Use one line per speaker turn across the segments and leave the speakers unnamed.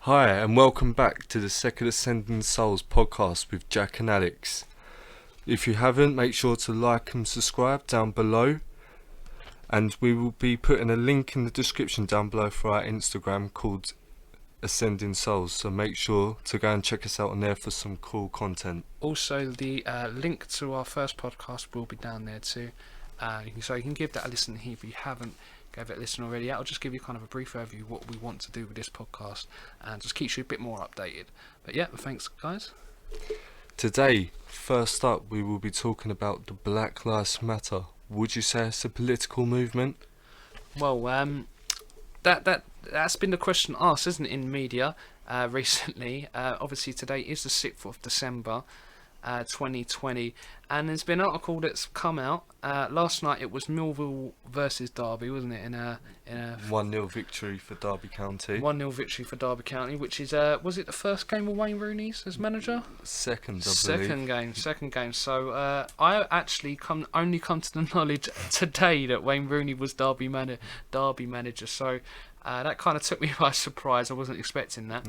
Hi, and welcome back to the Second Ascending Souls podcast with Jack and Alex. If you haven't, make sure to like and subscribe down below. And we will be putting a link in the description down below for our Instagram called Ascending Souls. So make sure to go and check us out on there for some cool content.
Also, the link to our first podcast will be down there too. So you can give that a listen here if you haven't gave it a listen already. I'll just give you kind of a brief overview of what we want to do with this podcast and just keeps you a bit more updated. But yeah, thanks guys.
Today, first up, we will be talking about the Black Lives Matter. Would you say it's a political movement?
Well, that's been the question asked, isn't it, in media recently? Obviously, today is the 6th of December, 2020, and there's been an article that's come out. Last night it was Millwall versus Derby, wasn't it? In a
1-0 victory for Derby County.
1-0 victory for Derby County, which is was it the first game of Wayne Rooney's as manager?
Second, I believe.
Second game. So I actually only come to the knowledge today that Wayne Rooney was Derby manager. So that kind of took me by surprise. I wasn't expecting that.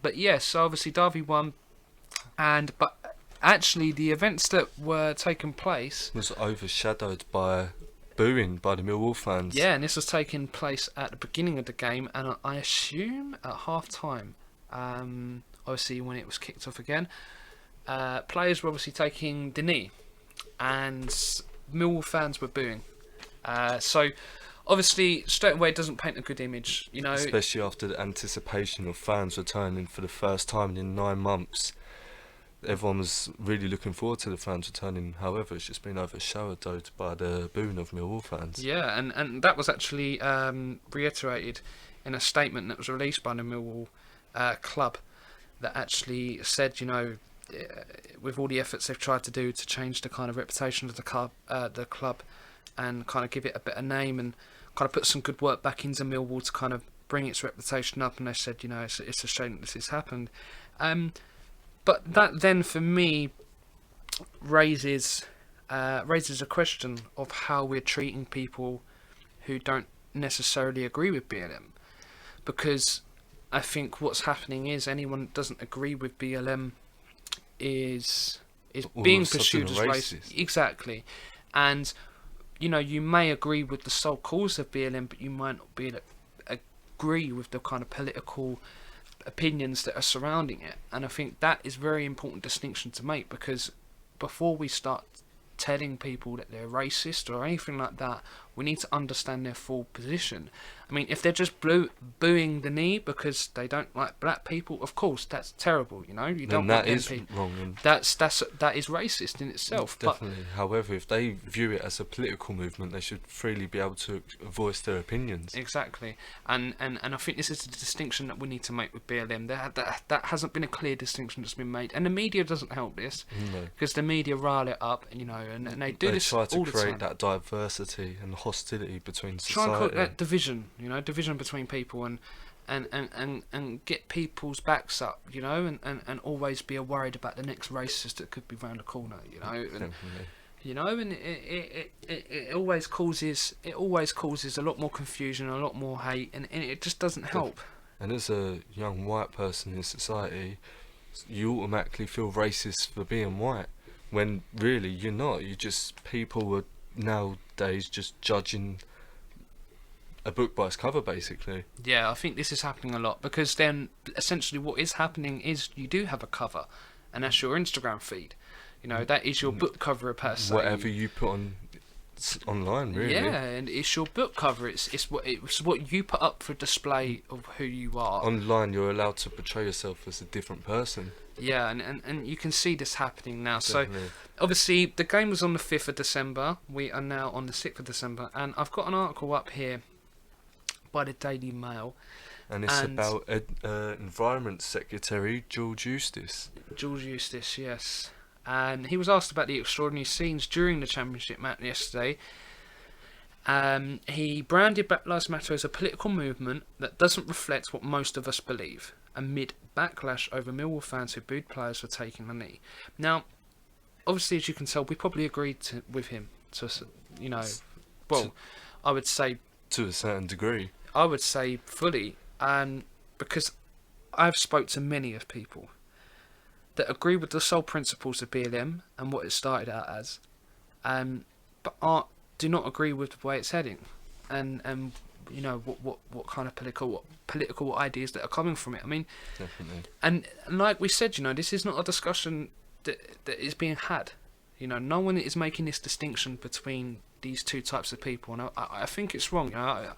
But yes, so obviously Derby won, but actually the events that were taking place
was overshadowed by booing by the Millwall fans.
Yeah, and this was taking place at the beginning of the game, and I assume at half time. Obviously when it was kicked off again, players were obviously taking the knee, and Millwall fans were booing. So obviously straight away it doesn't paint a good image, you know.
Especially after the anticipation of fans returning for the first time in 9 months. Everyone was really looking forward to the fans returning. However, it's just been overshadowed by the booing of Millwall fans.
Yeah, and that was actually reiterated in a statement that was released by the Millwall club that actually said, you know, with all the efforts they've tried to do to change the kind of reputation of the club and kind of give it a better name and kind of put some good work back into Millwall to kind of bring its reputation up, and they said, you know, it's a shame that this has happened. But that then, for me, raises a question of how we're treating people who don't necessarily agree with BLM. Because I think what's happening is anyone that doesn't agree with BLM is being pursued as racist. Exactly. And, you know, you may agree with the sole cause of BLM, but you might not agree with the kind of political opinions that are surrounding it. And I think that is a very important distinction to make, because before we start telling people that they're racist or anything like that, we need to understand their full position. I mean, if they're just booing the knee because they don't like black people, of course that's terrible, you know. You don't want them people.
Wrong.
That is racist in itself.
Definitely. However, if they view it as a political movement, they should freely be able to voice their opinions.
Exactly. And I think this is a distinction that we need to make with BLM. That hasn't been a clear distinction that's been made, and the media doesn't help this, because the media rile it up, you know, and they do this all the time. They try to create that
diversity and hostility between society.
Try and call it that division, you know, division between people, and get people's backs up, you know, and always be worried about the next racist that could be round the corner, you know. And, you know, and it always causes a lot more confusion, a lot more hate, and it just doesn't help.
And as a young white person in society, you automatically feel racist for being white, when really you're not. People are nowadays just judging a book by its cover, basically.
Yeah, I think this is happening a lot, because then essentially what is happening is you do have a cover, and that's your Instagram feed. You know, that is your book cover per se.
Whatever you put on online, really.
Yeah, and it's your book cover. It's what you put up for display of who you are.
Online, you're allowed to portray yourself as a different person.
Yeah, and you can see this happening now.
Definitely.
So, obviously, the game was on the 5th of December. We are now on the 6th of December, and I've got an article up here by the Daily Mail.
And it's about Environment Secretary George Eustic.
George Eustic, yes. And he was asked about the extraordinary scenes during the championship match yesterday. He branded Black Lives Matter as a political movement that doesn't reflect what most of us believe, amid backlash over Millwall fans who booed players for taking the knee. Now, obviously, as you can tell, we probably agreed with him to, you know, well, I would say
to a certain degree.
I would say fully, because I've spoke to many of people that agree with the sole principles of BLM and what it started out as, but do not agree with the way it's heading, and you know what kind of political ideas that are coming from it. I mean,
Definitely.
and like we said, you know, this is not a discussion that is being had. You know, no one is making this distinction between these two types of people, and I think it's wrong. You know,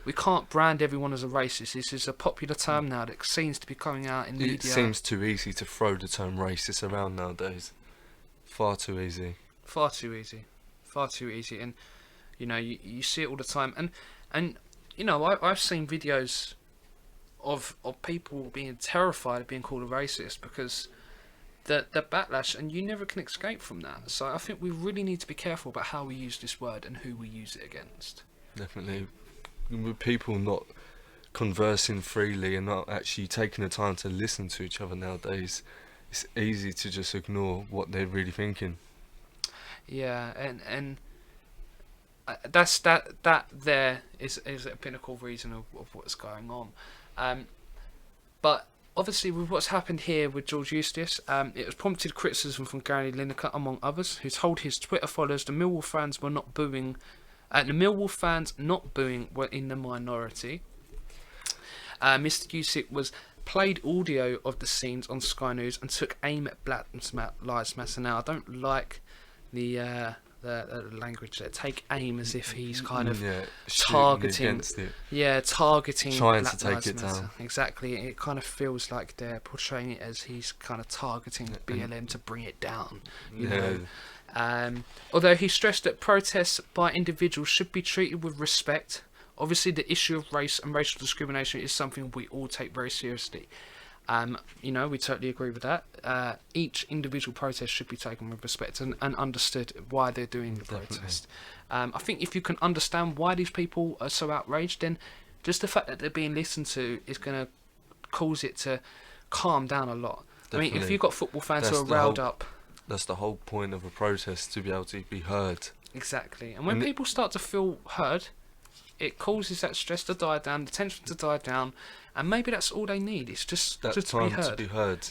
we can't brand everyone as a racist. This is a popular term now that seems to be coming out in media.
It seems too easy to throw the term racist around nowadays. Far too easy.
Far too easy. Far too easy. And, you know, you see it all the time. And you know, I've seen videos of people being terrified of being called a racist because the backlash, and you never can escape from that. So I think we really need to be careful about how we use this word and who we use it against.
Definitely. With people not conversing freely and not actually taking the time to listen to each other nowadays, it's easy to just ignore what they're really thinking.
Yeah, and that there is a pinnacle reason of what's going on. But obviously, with what's happened here with George Eustic, it has prompted criticism from Gary Lineker, among others, who told his Twitter followers the Millwall fans were not booing. The Millwall fans not booing were in the minority. Mr. Eustic was played audio of the scenes on Sky News and took aim at Black Lives Matter. Now, I don't like the language there. Take aim as if he's kind of targeting
against it.
Yeah, targeting
trying
Black
to take
Lives
it
Matter.
down.
Exactly. It kind of feels like they're portraying it as he's kind of targeting BLM to bring it down. You know. Although he stressed that protests by individuals should be treated with respect. Obviously, the issue of race and racial discrimination is something we all take very seriously. You know, we totally agree with that. Each individual protest should be taken with respect and understood why they're doing the protest. I think if you can understand why these people are so outraged, then just the fact that they're being listened to is going to cause it to calm down a lot.
Definitely.
I mean, if you've got football fans who are riled up...
That's the whole point of a protest, to be able to be heard.
Exactly. And when people start to feel heard, it causes that stress to die down, the tension to die down, and maybe that's all they need. It's just
that
to
time
be heard.
to be heard.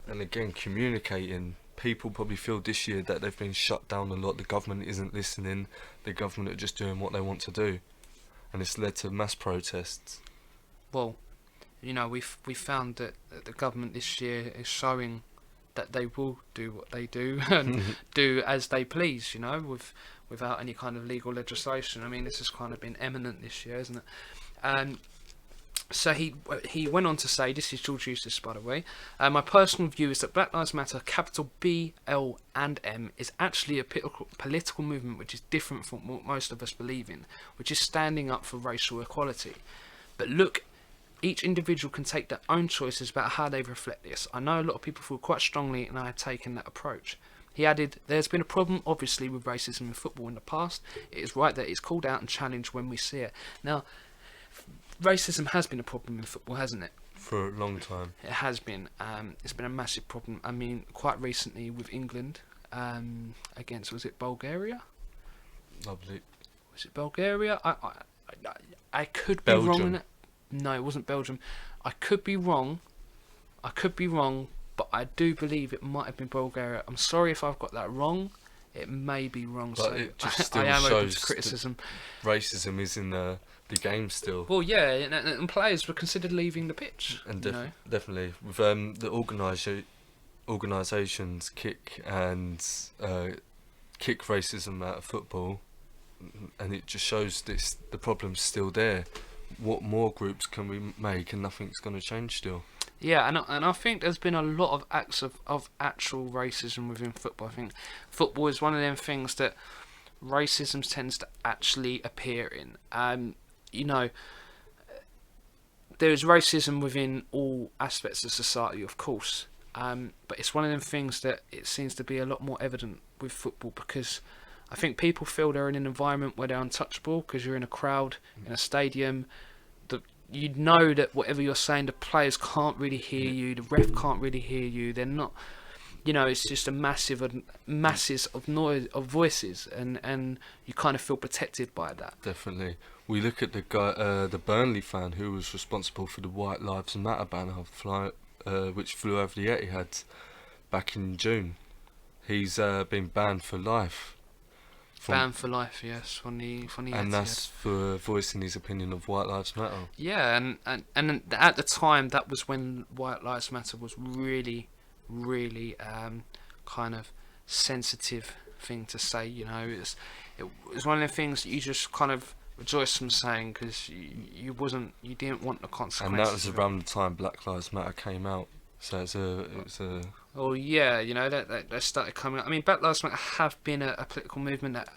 And again, communicating. People probably feel this year that they've been shut down a lot. The government isn't listening. The government are just doing what they want to do, and it's led to mass protests.
Well, you know, we found that the government this year is showing that they will do what they do and do as they please. You know, without any kind of legal legislation. I mean, this has kind of been eminent this year, isn't it? And so he went on to say, this is George Eustace, by the way, my personal view is that Black Lives Matter, capital B, L and M, is actually a political movement which is different from what most of us believe in, which is standing up for racial equality. But look, each individual can take their own choices about how they reflect this. I know a lot of people feel quite strongly, and I have taken that approach. He added, there's been a problem, obviously, with racism in football in the past. It is right that it's called out and challenged when we see it. Now, racism has been a problem in football, hasn't it?
For a long time.
It has been. It's been a massive problem. I mean, quite recently with England, against, was it Bulgaria?
Lovely.
Was it Bulgaria? I could be
Belgium.
wrong in it. No, it wasn't Belgium. I could be wrong, but I do believe it might have been Bulgaria. I'm sorry if I've got that wrong. It may be wrong,
But
so
it just still
I am open
shows
to criticism.
Racism is in the game still.
Well, yeah, and players were considered leaving the pitch.
And
you know?
definitely, with the organisations kick racism out of football, and it just shows the problem's still there. What more groups can we make, and nothing's going to change still.
Yeah, and I think there's been a lot of acts of actual racism within football. I think football is one of them things that racism tends to actually appear in. You know, there's racism within all aspects of society, of course, but it's one of them things that it seems to be a lot more evident with football, because I think people feel they're in an environment where they're untouchable because you're in a crowd, in a stadium. You know that whatever you're saying, the players can't really hear you, the ref can't really hear you. They're not you know, it's just a masses of noise of voices, and you kind of feel protected by that.
Definitely. We look at the guy, the Burnley fan who was responsible for the White Lives Matter banner which flew over the Etihad back in June. He's been banned for life.
Banned for life, yes, from the
and that's for voicing his opinion of White Lives Matter.
Yeah, and at the time, that was when White Lives Matter was really, really kind of sensitive thing to say. You know, it was one of the things that you just kind of rejoiced from saying, because you didn't want the consequences.
And that was around the time Black Lives Matter came out. So it was a.
Oh yeah, you know that started coming up. I mean, Black Lives Matter have been a political movement that,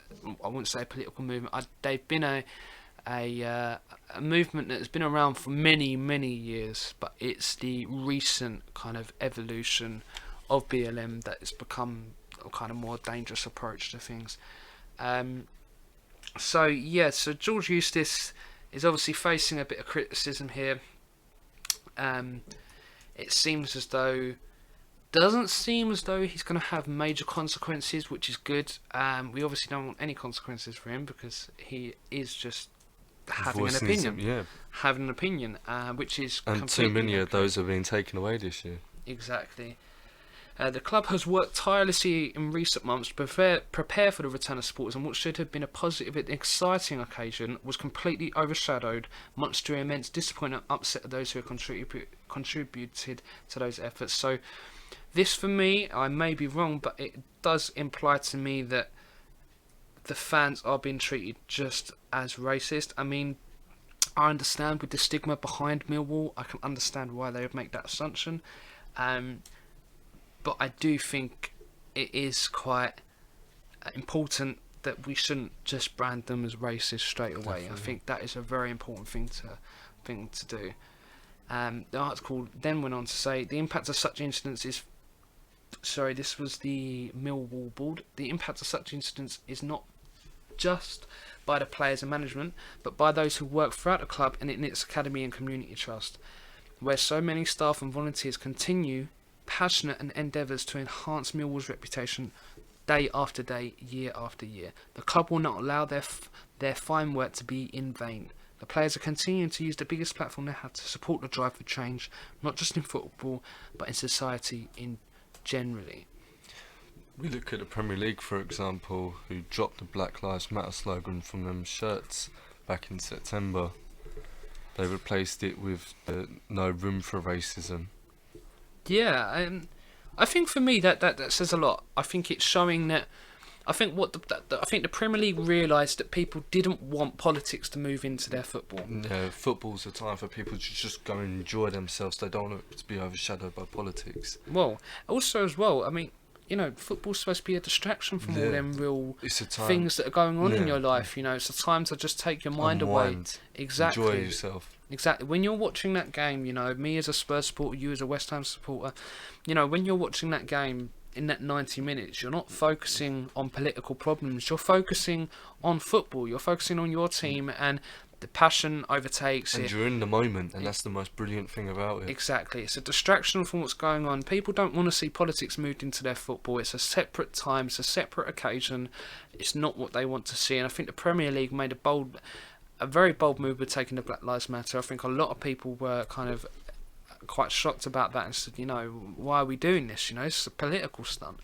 I wouldn't say a political movement. They've been a movement that has been around for many years, but it's the recent kind of evolution of BLM that has become a kind of more dangerous approach to things. So George Eustic is obviously facing a bit of criticism here. It doesn't seem as though he's going to have major consequences, which is good. We obviously don't want any consequences for him, because he is just having an opinion. Having an opinion, which is
and too many of those have been taken away this year.
Exactly. The club has worked tirelessly in recent months to prepare for the return of supporters, and what should have been a positive and exciting occasion was completely overshadowed, much to immense disappointment and upset of those who have contributed to those efforts. So this, for me, I may be wrong, but it does imply to me that the fans are being treated just as racist. I mean, I understand with the stigma behind Millwall, I can understand why they would make that assumption. But I do think it is quite important that we shouldn't just brand them as racist straight away. Definitely. I think that is a very important thing to do. The article then went on to say the impact of such incidents is. Sorry, this was the Millwall board. The impact of such incidents is not just by the players and management, but by those who work throughout the club and in its academy and community trust, where so many staff and volunteers continue passionate and endeavours to enhance Millwall's reputation day after day, year after year. The club will not allow their fine work to be in vain. The players are continuing to use the biggest platform they have to support the drive for change, not just in football, but in society in generally.
We look at the Premier League, for example, who dropped the Black Lives Matter slogan from them shirts back in September. They replaced it with no room for racism.
Yeah, I think for me that says a lot. I think it's showing that. I think the Premier League realised that people didn't want politics to move into their football.
Yeah, football's a time for people to just go and enjoy themselves. They don't want it to be overshadowed by politics.
Well, also as well, I mean, you know, football's supposed to be a distraction from all them real things that are going on in your life. You know, it's a time to just take your mind away. Exactly.
Enjoy yourself.
Exactly. When you're watching that game, you know, me as a Spurs supporter, you as a West Ham supporter, you know, when you're watching that game in that 90 minutes, you're not focusing on political problems. You're focusing on football. You're focusing on your team, and the passion overtakes it.
And you're in the moment, and that's the most brilliant thing about it.
Exactly. It's a distraction from what's going on. People don't want to see politics moved into their football. It's a separate time. It's a separate occasion. It's not what they want to see. And I think the Premier League made a very bold move with taking the Black Lives Matter. I think a lot of people were kind of quite shocked about that and said, you know, why are we doing this? You know, it's a political stunt.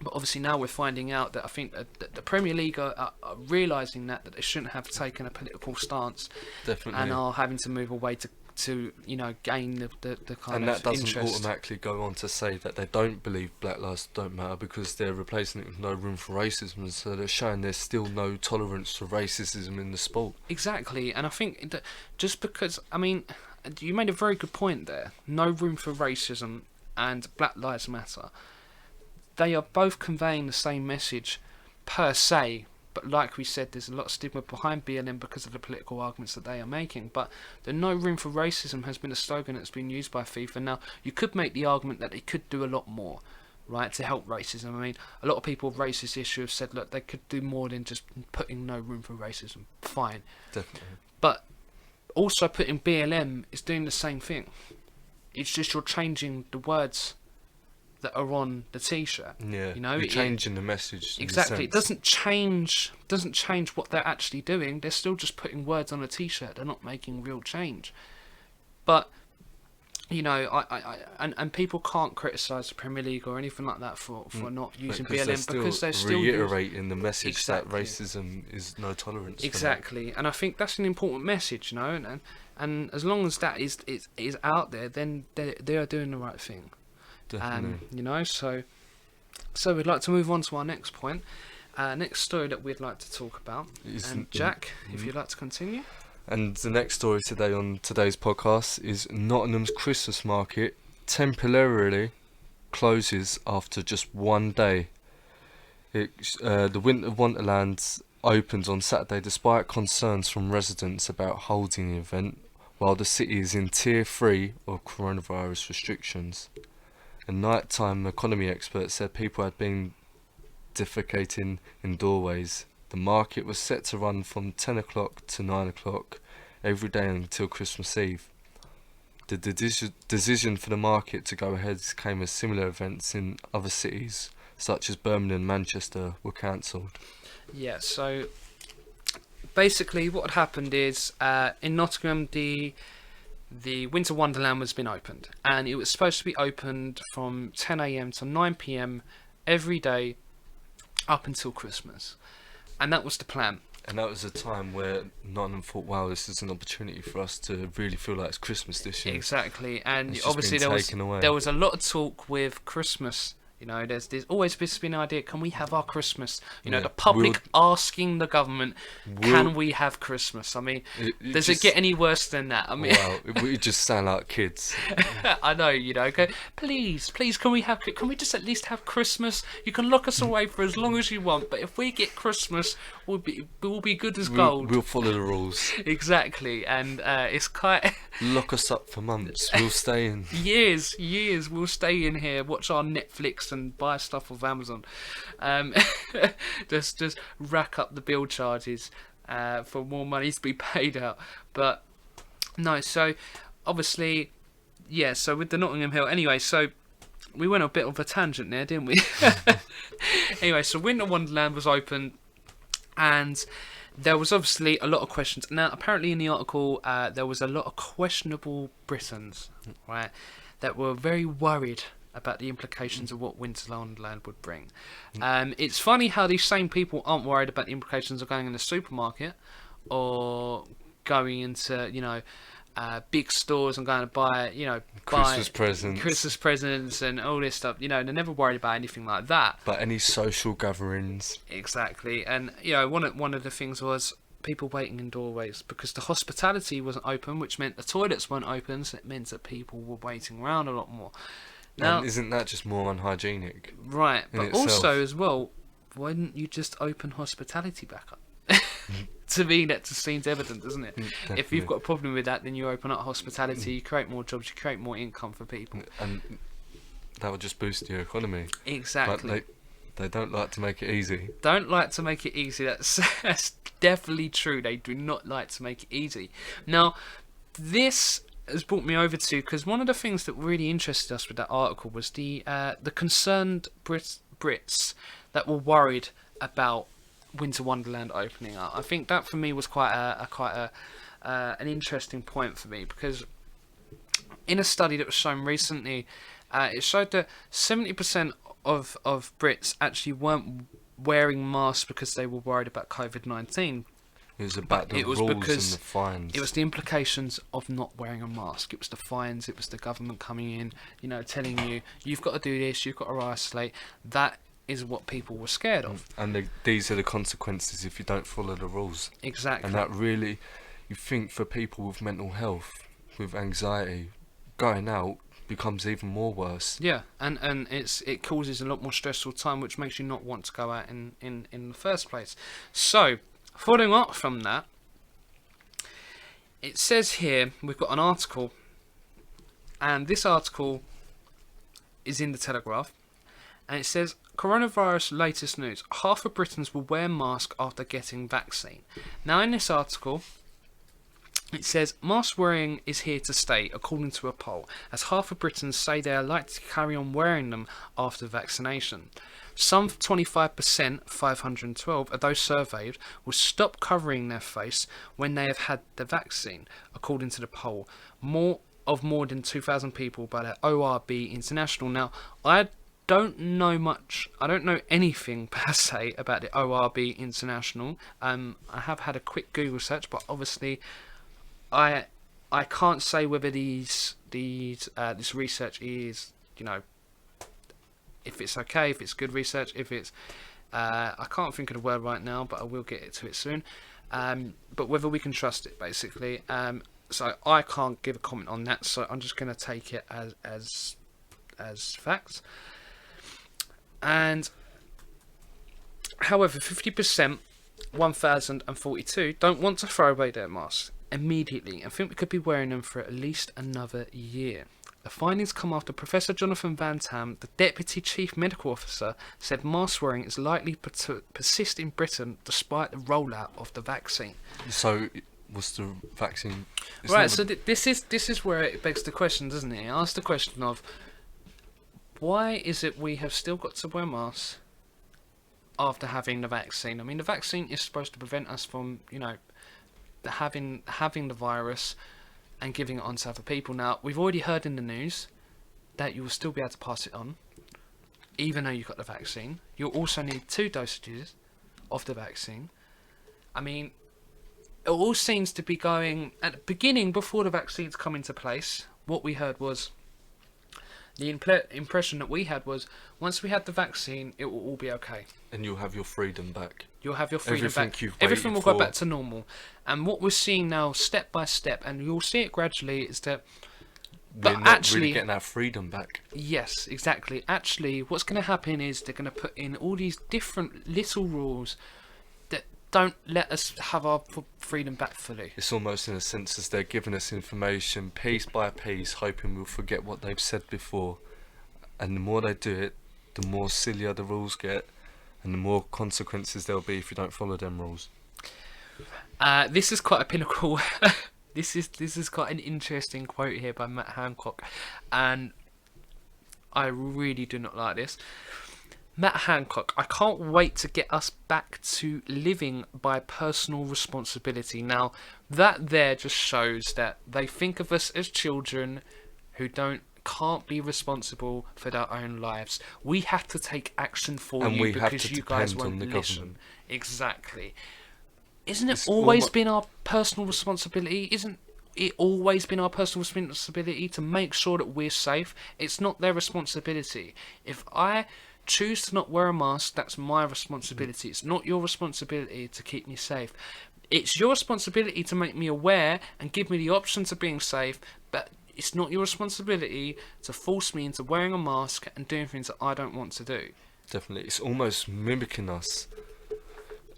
But obviously now we're finding out that I think that the Premier League are realising that they shouldn't have taken a political stance.
Definitely.
And are having to move away to you know, gain the kind of interest.
And that doesn't automatically go on to say that they don't believe Black Lives don't matter, because they're replacing it with no room for racism, so they're showing there's still no tolerance for racism in the sport.
Exactly. And I think that just because, I mean, you made a very good point there. No room for racism and Black Lives Matter. They are both conveying the same message per se, but like we said, there's a lot of stigma behind BLM because of the political arguments that they are making. But the no room for racism has been a slogan that's been used by FIFA. Now, you could make the argument that they could do a lot more, right, to help racism. I mean, a lot of people with racist issues have said, look, they could do more than just putting no room for racism. Fine.
Definitely.
But also putting BLM is doing the same thing. It's just you're changing the words that are on the T-shirt.
Yeah,
you know,
you're changing the message.
Exactly, it doesn't change what they're actually doing. They're still just putting words on a T-shirt. They're not making real change. But you know, and people can't criticise the Premier League or anything like that for not using BLM because they're still
reiterating the message
exactly.
that racism is no tolerance.
Exactly, and I think that's an important message, you know, and as long as that is out there, then they are doing the right thing.
Definitely.
You know, so we'd like to move on to our next point. Next story that we'd like to talk about. And Jack, if you'd like to continue.
And the next story today on today's podcast is Nottingham's Christmas market temporarily closes after just one day. The Winter Wonderland opens on Saturday despite concerns from residents about holding the event, while the city is in Tier 3 of coronavirus restrictions. A nighttime economy expert said people had been defecating in doorways. The market was set to run from 10 o'clock to 9 o'clock every day until Christmas Eve. The decision for the market to go ahead came as similar events in other cities, such as Birmingham and Manchester, were cancelled.
Yeah, so basically what had happened is in Nottingham the Winter Wonderland has been opened, and it was supposed to be opened from 10 a.m. to 9 p.m. every day up until Christmas. And that was the plan.
And that was a time where Nottingham thought, wow, this is an opportunity for us to really feel like it's Christmas this year.
Exactly. And
it's
obviously there was a lot of talk with Christmas. You know, there's always been an idea, can we have our Christmas? You know, the public asking the government, can we have Christmas? I mean, does it get any worse than that? I mean,
wow, we just sound like kids.
I know, you know, go, please, can we just at least have Christmas? You can lock us away for as long as you want, but if we get Christmas, we'll be good as gold.
We'll follow the rules.
Exactly, and it's quite...
Lock us up for months, we'll stay in.
Years, we'll stay in here, watch our Netflix and buy stuff off Amazon. Just rack up the bill charges for more money to be paid out. But no, so obviously, yeah, so with the Nottingham Hill, anyway, so we went a bit of a tangent there, didn't we? Anyway, so Winter Wonderland was open, and there was obviously a lot of questions. Now, apparently in the article, there was a lot of questionable Britons, right, that were very worried about the implications of what Winter Wonderland would bring. It's funny how these same people aren't worried about the implications of going in the supermarket or going into, you know, big stores and going to buy, you know,
Christmas presents
and all this stuff. You know, they're never worried about anything like that.
But any social gatherings.
Exactly. And, you know, one of the things was people waiting in doorways because the hospitality wasn't open, which meant the toilets weren't open, so it meant that people were waiting around a lot more. Now,
and isn't that just more unhygienic?
Right, but also as well, why didn't you just open hospitality back up? To me, that just seems evident, doesn't it?
Definitely.
If you've got a problem with that, then you open up hospitality, you create more jobs, you create more income for people.
And that would just boost your economy.
Exactly.
But they don't like to make it easy.
Don't like to make it easy. That's definitely true. They do not like to make it easy. Now, this has brought me over to, because one of the things that really interested us with that article was the concerned Brits that were worried about Winter Wonderland opening up. I think that for me was quite an interesting point for me, because in a study that was shown recently, it showed that 70% of Brits actually weren't wearing masks because they were worried about COVID-19.
It was about the rules and the fines.
It was the implications of not wearing a mask. It was the fines. It was the government coming in, you know, telling you, you've got to do this, you've got to isolate. That is what people were scared of.
And these are the consequences if you don't follow the rules.
Exactly.
And that really, you think for people with mental health, with anxiety, going out becomes even more worse.
Yeah, and it causes a lot more stressful time, which makes you not want to go out in the first place. So, following up from that, it says here, we've got an article, and this article is in the Telegraph, and it says, coronavirus latest news, half of Britons will wear masks after getting vaccine. Now in this article, It says, mask wearing is here to stay, according to a poll, as half of Britons say they are likely to carry on wearing them after vaccination. Some 25%, 512, of those surveyed will stop covering their face when they have had the vaccine, according to the poll. More than 2,000 people by the ORB International. Now, I don't know much. I don't know anything per se about the ORB International. I have had a quick Google search, but obviously I can't say whether this research is, if it's okay, if it's good research, if it's I can't think of the word right now, but I will get to it soon. But whether we can trust it, basically. So I can't give a comment on that. So I'm just going to take it as facts. And however, 50%, 1,042, don't want to throw away their masks immediately and think we could be wearing them for at least another year. The findings come after Professor Jonathan Van Tam, the Deputy Chief Medical Officer, said mask wearing is likely to persist in Britain despite the rollout of the vaccine.
So, was the vaccine...
Right, so this is where it begs the question, doesn't it? It asks the question of, why is it we have still got to wear masks after having the vaccine? I mean, the vaccine is supposed to prevent us from, having the virus and giving it on to other people. Now, we've already heard in the news that you will still be able to pass it on, even though you've got the vaccine. You'll also need 2 dosages of the vaccine. I mean, it all seems to be going... At the beginning, before the vaccines come into place, what we heard was... The impression that we had was, once we had the vaccine, it will all be okay.
And you'll have your freedom back.
You'll have your freedom
Everything
back.
you've
Everything will
waited
go
for.
back to normal. And what we're seeing now, step by step, and you'll see it gradually, is that...
We're not really getting our freedom back.
Yes, exactly. Actually, what's going to happen is they're going to put in all these different little rules that don't let us have our freedom back fully.
It's almost in a sense as they're giving us information piece by piece, hoping we'll forget what they've said before. And the more they do it, the more sillier the rules get, and the more consequences there'll be if you don't follow them rules.
This is quite a pinnacle. This is quite an interesting quote here by Matt Hancock, and I really do not like this. Matt Hancock, I can't wait to get us back to living by personal responsibility. Now, that there just shows that they think of us as children who can't be responsible for their own lives. We have to take action for
and
you because you guys won't listen.
Government.
Exactly. Isn't it always been our personal responsibility? Isn't it always been our personal responsibility to make sure that we're safe? It's not their responsibility. If I choose to not wear a mask, that's my responsibility. It's not your responsibility to keep me safe. It's your responsibility to make me aware and give me the options of being safe, but it's not your responsibility to force me into wearing a mask and doing things that I don't want to do.
Definitely. It's almost mimicking us,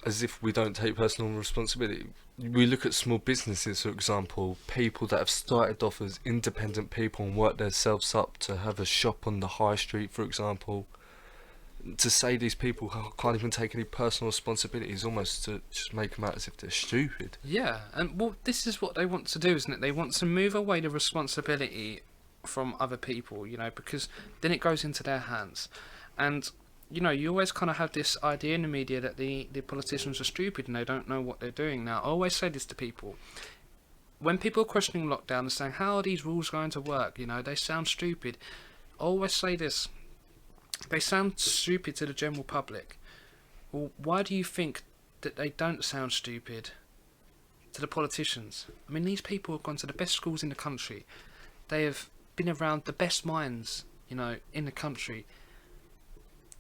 as if we don't take personal responsibility. We look at small businesses, for example, people that have started off as independent people and worked themselves up to have a shop on the high street, for example. To say these people can't even take any personal responsibility is almost to just make them out as if they're stupid.
Yeah, and well, this is what they want to do, isn't it? They want to move away the responsibility from other people, because then it goes into their hands. And, you always kind of have this idea in the media that the politicians are stupid and they don't know what they're doing. Now, I always say this to people. When people are questioning lockdown and saying, how are these rules going to work? They sound stupid. I always say this. They sound stupid to the general public. Well, why do you think that they don't sound stupid to the politicians? I mean, these people have gone to the best schools in the country. They have been around the best minds, in the country.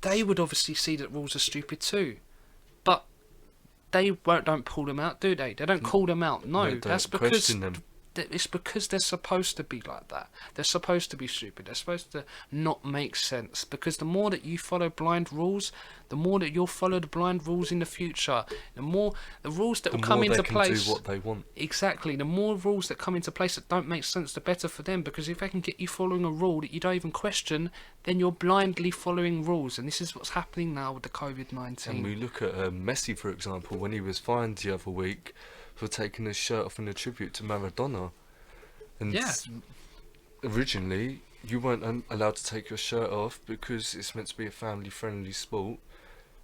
They would obviously see that rules are stupid too. But they don't pull them out, do they? They don't call them out. No, that's because it's because they're supposed to be like that. They're supposed to be stupid. They're supposed to not make sense. Because the more that you follow blind rules, the more that you'll follow the blind rules in the future. The more the rules that will come into place.
The more they can do what they want.
Exactly. The more rules that come into place that don't make sense, the better for them. Because if they can get you following a rule that you don't even question, then you're blindly following rules. And this is what's happening now with the COVID-19.
And we look at Messi, for example, when he was fined the other week for taking his shirt off in a tribute to Maradona. And
Yeah.
originally, you weren't allowed to take your shirt off because it's meant to be a family-friendly sport.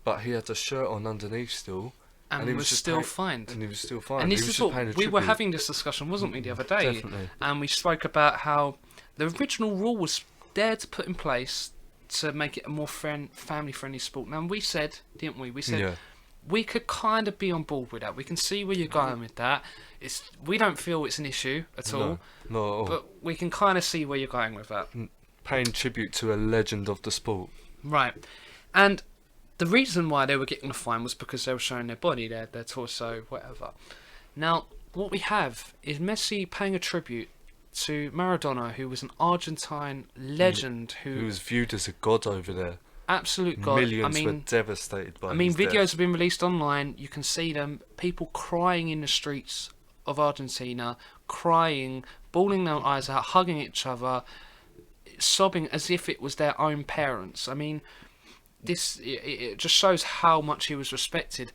But he had a shirt on underneath still.
And
he
was
just
still fined.
And he was still fined.
And
He
this
was
is
just
what
paying a
we were
tribute.
having this discussion, wasn't we, the other day?
Definitely.
And we spoke about how the original rule was there to put in place to make it a more family-friendly sport. Now, we said, didn't we? We said
Yeah.
we could kind of be on board with that. We can see where you're going with that. We don't feel it's an issue at all.
No, not at all.
But we can kind of see where you're going with that.
Paying tribute to a legend of the sport.
Right. And the reason why they were getting the fine was because they were showing their body, their torso, whatever. Now, what we have is Messi paying a tribute to Maradona, who was an Argentine legend,
Who was viewed as a god over there.
absolute god.
Millions were devastated by his
videos
death.
have been released online. You can see them, people crying in the streets of Argentina, crying, bawling their eyes out, hugging each other, sobbing as if it was their own parents. I mean, it just shows how much he was respected,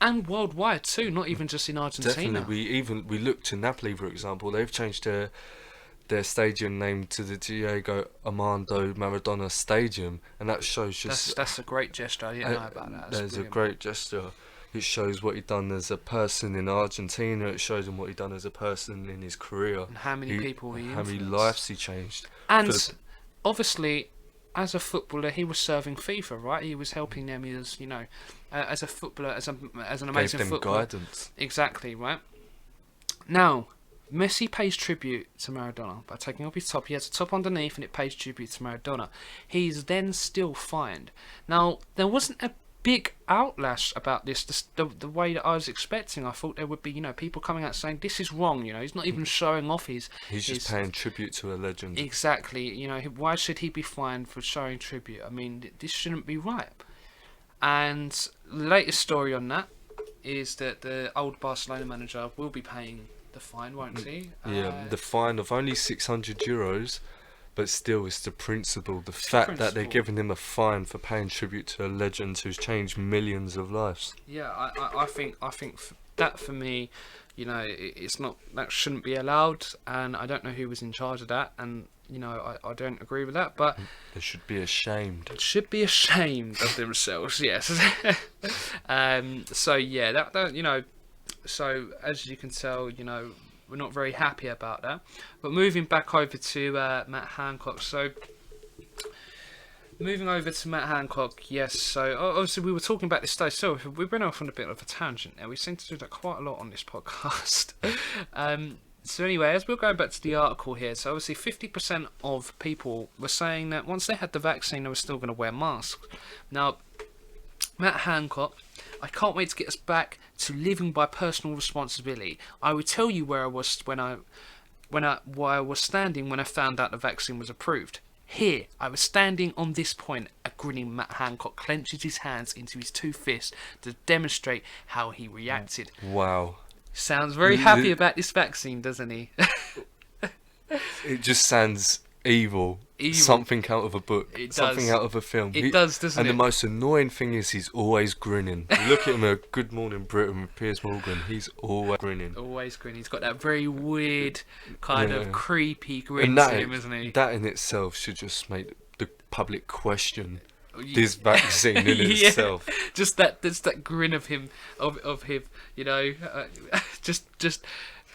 and worldwide too, not even just in Argentina.
Definitely, we looked to Napoli, for example. They've changed their stadium name to the Diego Armando Maradona Stadium, and that shows just
That's a great gesture. I didn't know about that.
There's a great gesture. It shows what he done as a person in Argentina. It shows him what he done as a person in his career.
And how many people he
how many
influenced.
lives he changed.
And obviously, as a footballer, he was serving FIFA, right? He was helping them as, as a footballer, as an amazing
Gave them
footballer.
guidance.
Exactly, right? Now, Messi pays tribute to Maradona by taking off his top. He has a top underneath and it pays tribute to Maradona. He's then still fined. Now, there wasn't a big outlash about this the way that I was expecting. I thought there would be, people coming out saying this is wrong, he's not even showing off his...
He's just paying tribute to a legend.
Exactly, why should he be fined for showing tribute? I mean, this shouldn't be right. And the latest story on that is that the old Barcelona manager will be paying the fine, won't he?
Yeah, the fine of only €600, but still, it's the principle. The fact that they're giving him a fine for paying tribute to a legend who's changed millions of lives.
Yeah, I think that for me, it's not, that shouldn't be allowed, and I don't know who was in charge of that, and I don't agree with that, but
they should be ashamed.
Should be ashamed of themselves. Yes. So yeah, that so as you can tell, we're not very happy about that. But moving back over to Matt Hancock. So moving over to Matt Hancock, yes. So obviously we were talking about this today. So we went off on a bit of a tangent there. We seem to do that quite a lot on this podcast. So anyway, as we're going back to the article here, so obviously 50% of people were saying that once they had the vaccine, they were still going to wear masks. Now, Matt Hancock, I can't wait to get us back to living by personal responsibility. I will tell you where I was where I was standing when I found out the vaccine was approved. Here, I was standing on this point. A grinning Matt Hancock clenches his hands into his two fists to demonstrate how he reacted.
Wow.
Sounds very happy about this vaccine, doesn't he?
It just sounds evil. Something out of a book. Something out of a film.
It does, doesn't it?
And the most annoying thing is he's always grinning. You look at him at Good Morning Britain with Piers Morgan, he's always grinning.
Always grinning. He's got that very weird, kind of creepy grin
And
to him, isn't he?
That in itself should just make the public question this vaccine in itself.
Just that grin of him, of him, just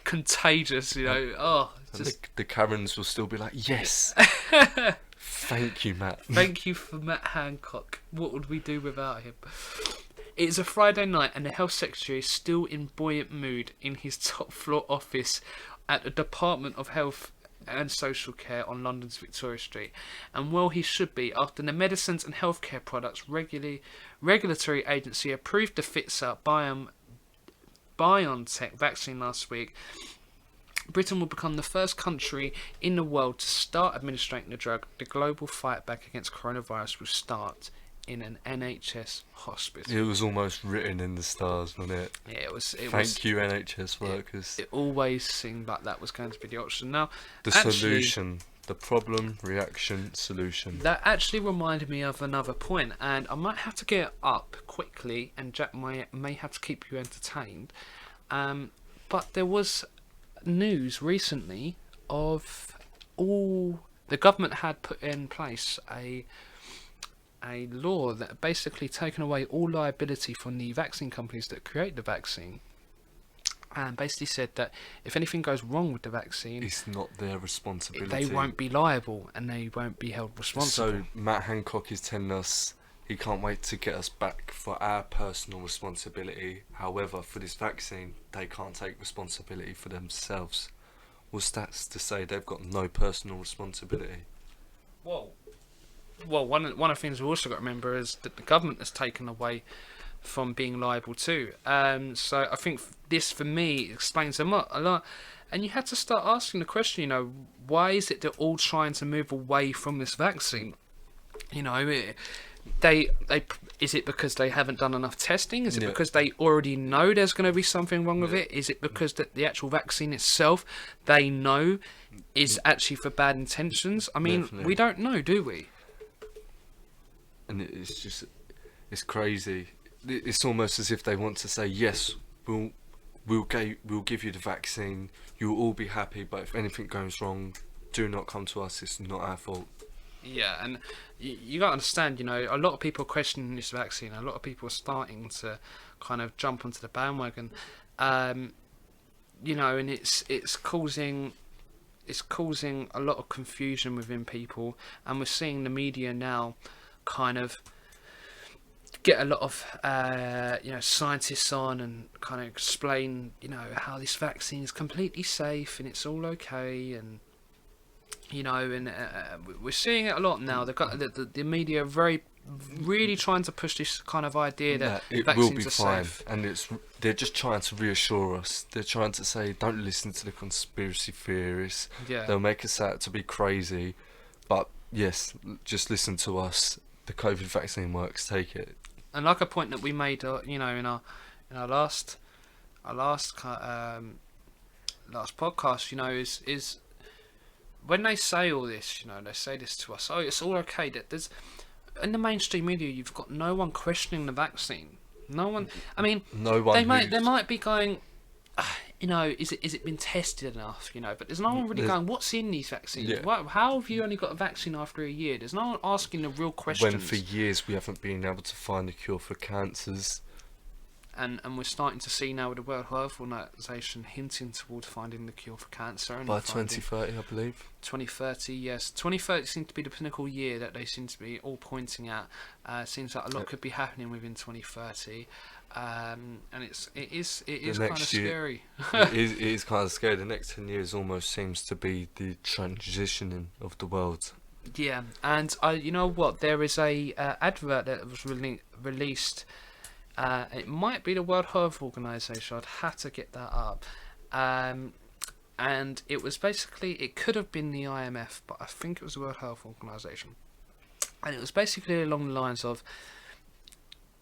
contagious,
The Karens will still be like, yes. Thank you, Matt.
Thank you for Matt Hancock. What would we do without him? It is a Friday night and the Health Secretary is still in buoyant mood in his top floor office at the Department of Health and Social Care on London's Victoria Street. And well, he should be, after the Medicines and Healthcare Products Regulatory Agency approved the Pfizer BioNTech vaccine last week. Britain will become the first country in the world to start administering the drug. The global fight back against coronavirus will start in an NHS hospital.
It was almost written in the stars, wasn't it?
Yeah, it was.
Thank you, NHS workers.
It always seemed like that was going to be the option. Now,
the solution, the problem, reaction, solution.
That actually reminded me of another point, and I might have to get up quickly, and Jack may have to keep you entertained. But there was news recently of all the government had put in place a law that basically taken away all liability from the vaccine companies that create the vaccine, and basically said that if anything goes wrong with the vaccine,
it's not their responsibility.
They won't be liable and they won't be held responsible.
So Matt Hancock is telling us he can't wait to get us back for our personal responsibility. However, for this vaccine, they can't take responsibility for themselves. What's that to say? They've got no personal responsibility.
Well, one of the things we also got to remember is that the government has taken away from being liable too. So I think this, for me, explains a lot. And you had to start asking the question, you know, why is it they're all trying to move away from this vaccine? You know, is it because they haven't done enough testing? Is it because they already know there's going to be something wrong with it? Is it because the actual vaccine itself, they know, is actually for bad intentions? I mean, we don't know, do we?
And it's crazy. It's almost as if they want to say, yes, we'll give you the vaccine, you'll all be happy, but if anything goes wrong, do not come to us, it's not our fault.
Yeah, and you got to understand, you know, a lot of people are questioning this vaccine. A lot of people are starting to kind of jump onto the bandwagon, you know, and it's causing a lot of confusion within people, and we're seeing the media now kind of get a lot of you know, scientists on and kind of explain, you know, how this vaccine is completely safe and it's all okay, and you know, and we're seeing it a lot now. The media are really trying to push this kind of idea that
it
vaccines
will be
are
fine,
safe.
and they're just trying to reassure us. They're trying to say, don't listen to the conspiracy theorists.
Yeah.
They'll make us out to be crazy, but yes, just listen to us. The COVID vaccine works. Take it.
And like a point that we made, you know, in our last podcast, you know, is when they say all this, you know, they say this to us. Oh, it's all okay. That there's in the mainstream media, you've got no one questioning the vaccine. No one. I mean,
no one.
They might be going, you know, is it been tested enough? You know, but there's no one really going, what's in these vaccines?
Yeah.
How have you only got a vaccine after a year? There's no one asking the real questions.
When for years we haven't been able to find a cure for cancers.
And we're starting to see now with the World Health Organization hinting towards finding the cure for cancer. And
by 2030, I believe.
2030, yes. 2030 seems to be the pinnacle year that they seem to be all pointing at. Seems like a lot could be happening within 2030. And it is kind of scary.
it is kind of scary. The next 10 years almost seems to be the transitioning of the world.
Yeah, and you know what? There is a advert that was released. It might be the World Health Organization. I'd have to get that up. And it was basically, it could have been the IMF, but I think it was the World Health Organization. And it was basically along the lines of,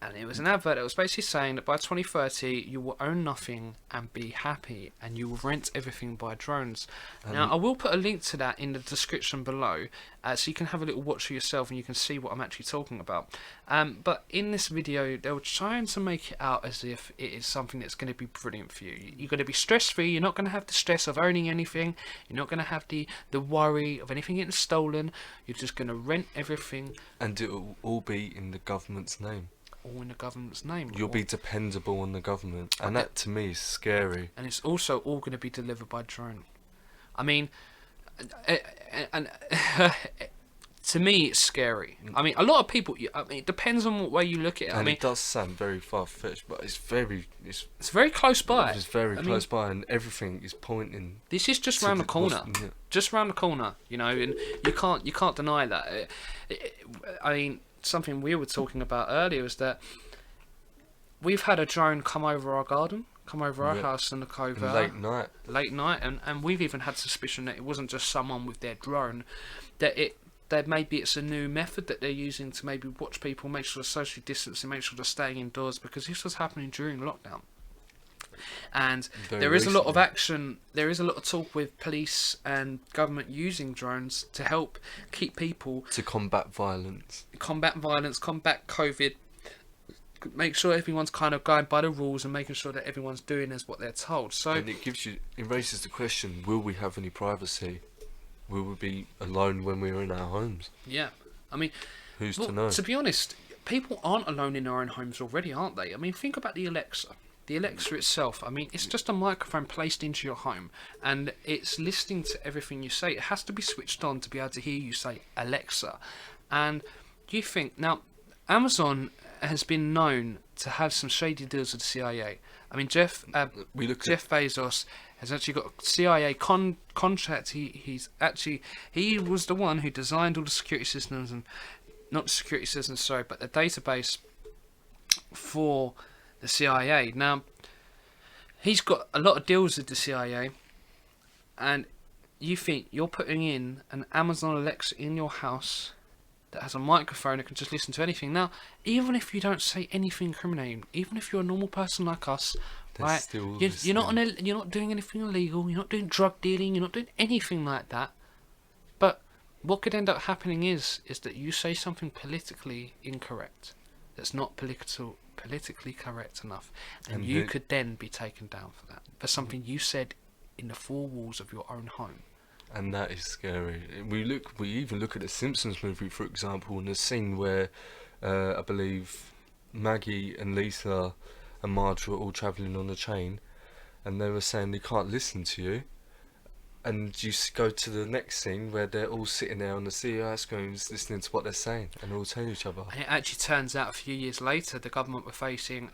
and it was an advert that was basically saying that by 2030 you will own nothing and be happy, and you will rent everything by drones. Now I will put a link to that in the description below, so you can have a little watch for yourself and you can see what I'm actually talking about. But in this video they were trying to make it out as if it is something that's going to be brilliant for you. You're going to be stress free. You're not going to have the stress of owning anything. You're not going to have the worry of anything getting stolen. You're just going to rent everything,
and it will all be in the government's name.
All in the government's name.
You'll be dependable on the government, and that to me is scary.
And it's also all going to be delivered by drone. I mean, and to me it's scary. I mean, a lot of people. I mean, it depends on what way you look at it.
And
I mean,
it does sound very far fetched, but it's very
close by.
It's very close by, and everything is pointing.
This is just round the corner. Just round the corner, you know, and you can't deny that. I mean, something we were talking about earlier was that we've had a drone come over our garden, come over our house and look over late night, and we've even had suspicion that it wasn't just someone with their drone, that maybe it's a new method that they're using to maybe watch people, make sure they're socially distancing, make sure they're staying indoors, because this was happening during lockdown. And there is a lot of action, there is a lot of talk with police and government using drones to help keep people...
To combat violence, combat COVID,
make sure everyone's kind of going by the rules and making sure that everyone's doing as what they're told. So
and it raises the question: will we have any privacy? Will we be alone when we're in our homes?
yeah, I mean,
Who's to know?
to be honest, people aren't alone in their own homes already, aren't they? I mean, think about the Alexa. The Alexa itself, I mean, it's just a microphone placed into your home, and it's listening to everything you say. It has to be switched on to be able to hear you say Alexa. And do you think, now, Amazon has been known to have some shady deals with the CIA. I mean, Jeff Bezos has actually got a CIA contract. He was the one who designed all the security systems, and not the security systems, sorry, but the database for the CIA. Now, he's got a lot of deals with the CIA, and you think you're putting in an Amazon Alexa in your house that has a microphone that can just listen to anything. Now, even if you don't say anything incriminating, even if you're a normal person like us, right, you're not doing anything illegal, you're not doing drug dealing, you're not doing anything like that. But what could end up happening is that you say something politically incorrect, that's not politically correct enough, and you could then be taken down for that, for something you said in the four walls of your own home.
And that is scary. We even look at the Simpsons movie, for example, and the scene where I believe Maggie and Lisa and Marge were all travelling on the train, and they were saying they can't listen to you. And you go to the next scene where they're all sitting there on the CEO screens listening to what they're saying, and all telling each other.
And it actually turns out a few years later, the government were facing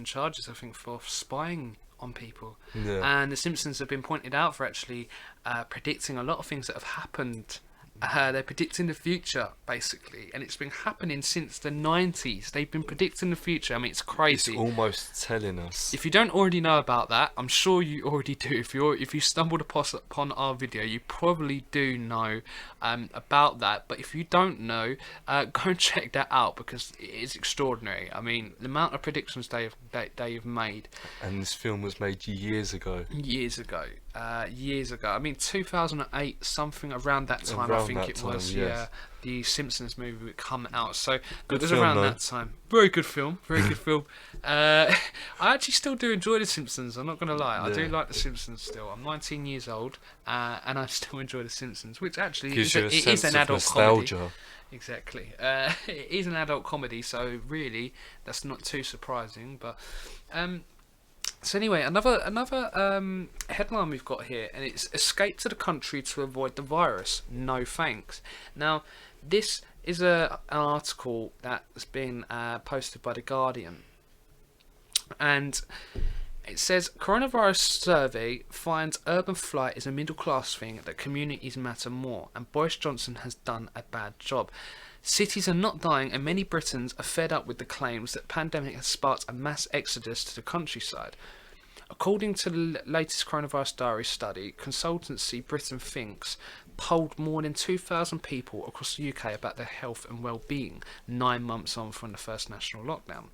charges, I think, for spying on people.
Yeah.
And the Simpsons have been pointed out for actually predicting a lot of things that have happened. They're predicting the future, basically, and it's been happening since the 90s. They've been predicting the future. I mean, it's crazy.
It's almost telling us.
If you don't already know about that, I'm sure you already do. If you stumbled upon our video, you probably do know about that. But if you don't know, go and check that out, because it is extraordinary. I mean, the amount of predictions they have made.
And this film was made years ago.
Years ago. I mean, 2008, something around that time. I think it was. Yes. Yeah, the Simpsons movie would come out. So it was around that time. Very good film. Very good film. I actually still do enjoy the Simpsons. I'm not going to lie. I do like the Simpsons still. I'm 19 years old, and I still enjoy the Simpsons, which actually is an adult comedy. Exactly. It is an adult comedy, so really that's not too surprising. But so anyway, another headline we've got here, and it's "Escape to the country to avoid the virus. No thanks." Now, this is an article that's been posted by The Guardian, and it says coronavirus survey finds urban flight is a middle class thing, that communities matter more, and Boris Johnson has done a bad job. Cities are not dying, and many Britons are fed up with the claims that pandemic has sparked a mass exodus to the countryside. According to the latest coronavirus diary study, consultancy Britain Thinks polled more than 2,000 people across the UK about their health and well-being 9 months on from the first national lockdown.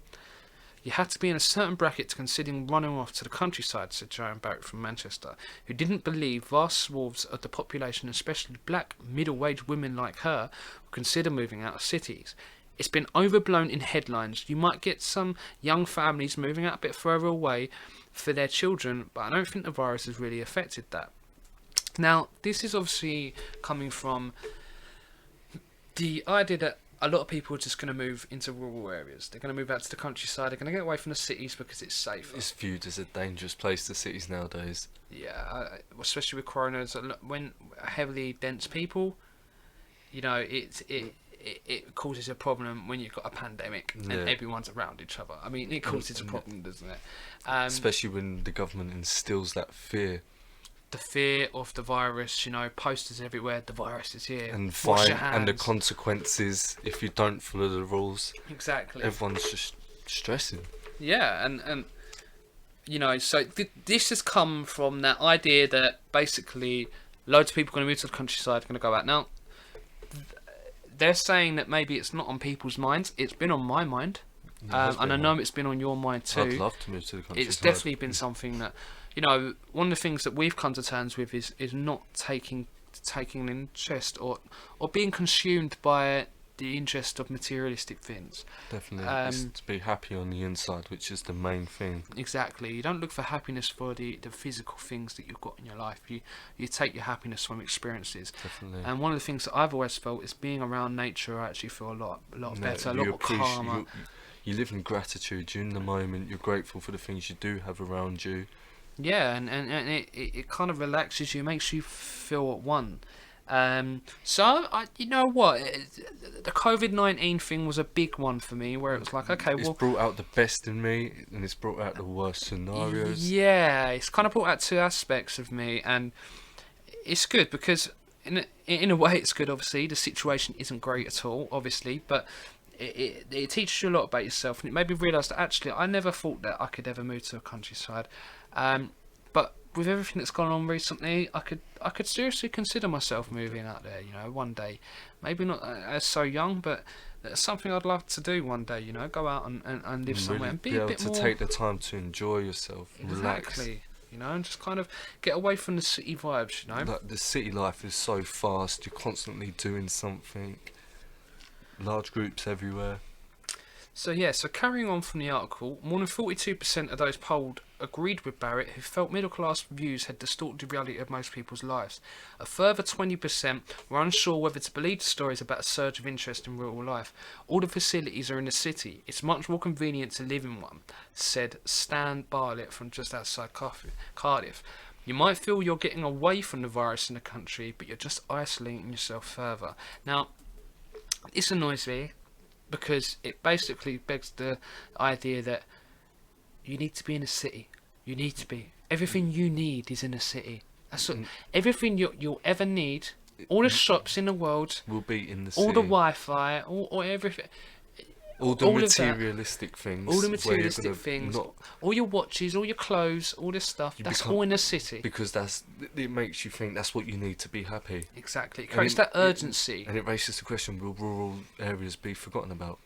You had to be in a certain bracket to considering running off to the countryside, said Joan Barrett from Manchester, who didn't believe vast swaths of the population, especially black middle-aged women like her, would consider moving out of cities. It's been overblown in headlines. You might get some young families moving out a bit further away for their children, but I don't think the virus has really affected that. Now, this is obviously coming from the idea that a lot of people are just going to move into rural areas. They're going to move out to the countryside. They're going to get away from the cities because it's safer.
It's viewed as a dangerous place, the cities nowadays.
Yeah, especially with coronas. When heavily dense people, you know, it causes a problem when you've got a pandemic and everyone's around each other. I mean, it causes a problem, doesn't it?
Especially when the government instills that fear.
The fear of the virus, you know, posters everywhere, the virus is here.
And
wash your hands.
And the consequences if you don't follow the rules.
Exactly.
Everyone's just stressing.
Yeah, and you know, so this has come from that idea that basically loads of people are going to move to the countryside, going to go out. Now, they're saying that maybe it's not on people's minds. It's been on my mind. And I know it's been on your mind too.
I'd love to move to the countryside.
It's definitely been something that, you know, one of the things that we've come to terms with is not taking an interest or being consumed by the interest of materialistic things.
Definitely, it's to be happy on the inside, which is the main thing.
Exactly. You don't look for happiness for the physical things that you've got in your life. You take your happiness from experiences.
Definitely.
And one of the things that I've always felt is being around nature. I actually feel a lot better, a lot more calmer.
You live in gratitude. You're in the moment. You're grateful for the things you do have around you.
Yeah, and it kind of relaxes you, makes you feel at one. So you know what, the COVID-19 thing was a big one for me, where it was like, okay,
it's brought out the best in me, and it's brought out the worst scenarios.
Yeah, it's kind of brought out two aspects of me, and it's good because in a way it's good. Obviously, the situation isn't great at all, obviously, but it teaches you a lot about yourself, and it made me realise that actually I never thought that I could ever move to a countryside, but with everything that's gone on recently, I could seriously consider myself moving out there, you know, one day. Maybe not as so young, but it's something I'd love to do one day, you know, go out and live somewhere
really
and be
able
a bit
to
more...
take the time to enjoy yourself, relax.
Exactly, you know, and just kind of get away from the city vibes, you know.
Like, the city life is so fast, you're constantly doing something, large groups everywhere.
So carrying on from the article, more than 42% of those polled agreed with Barrett, who felt middle-class views had distorted the reality of most people's lives. A further 20% were unsure whether to believe the stories about a surge of interest in rural life. All the facilities are in the city. It's much more convenient to live in one, said Stan Bartlett from just outside Cardiff. You might feel you're getting away from the virus in the country, but you're just isolating yourself further. Now, this annoys me, because it basically begs the idea that you need to be in a city. You need to be. Everything you need is in a city. That's what, everything you'll ever need, all the shops in the world,
will be in the city.
all the Wi-Fi, all everything.
All the materialistic things.
All the materialistic things. All your watches, all your clothes, all this stuff. That's all in a city.
Because it makes you think that's what you need to be happy.
Exactly. It creates that urgency.
And it raises the question, will rural areas be forgotten about?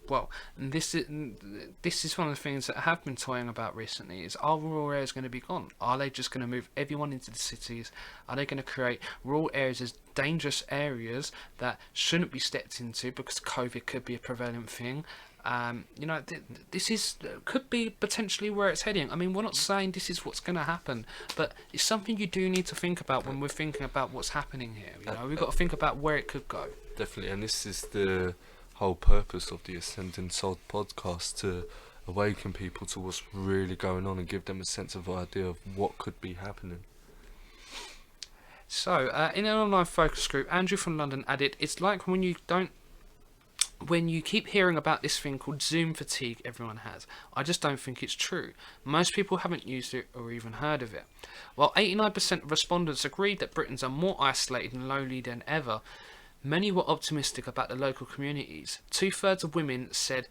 Well, and this is one of the things that I have been toying about recently, is are rural areas going to be gone? Are they just going to move everyone into the cities? Are they going to create rural areas as dangerous areas that shouldn't be stepped into because COVID could be a prevalent thing? You know, this could be potentially where it's heading. I mean, we're not saying this is what's going to happen, but it's something you do need to think about when we're thinking about what's happening here. You know, we've got to think about where it could go.
Definitely, and this is the whole purpose of the Ascending Souls podcast, to awaken people to what's really going on and give them a sense of idea of what could be happening.
So, in an online focus group, Andrew from London added, "It's like when you keep hearing about this thing called Zoom fatigue everyone has. I just don't think it's true. Most people haven't used it or even heard of it." While 89% of respondents agreed that Britons are more isolated and lonely than ever, many were optimistic about the local communities. 2/3 of women said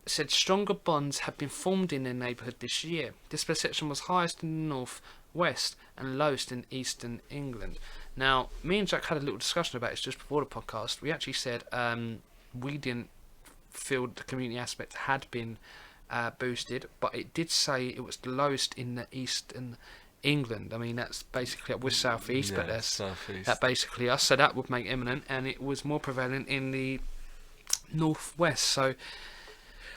stronger bonds have been formed in their neighbourhood this year. This perception was highest in the north west and lowest in eastern England. Now, me and Jack had a little discussion about this just before the podcast. We actually said we didn't feel the community aspect had been boosted, but it did say it was the lowest in the eastern England. I mean, that's basically, we're southeast, but that's that basically us, so that would make imminent, and it was more prevalent in the northwest. So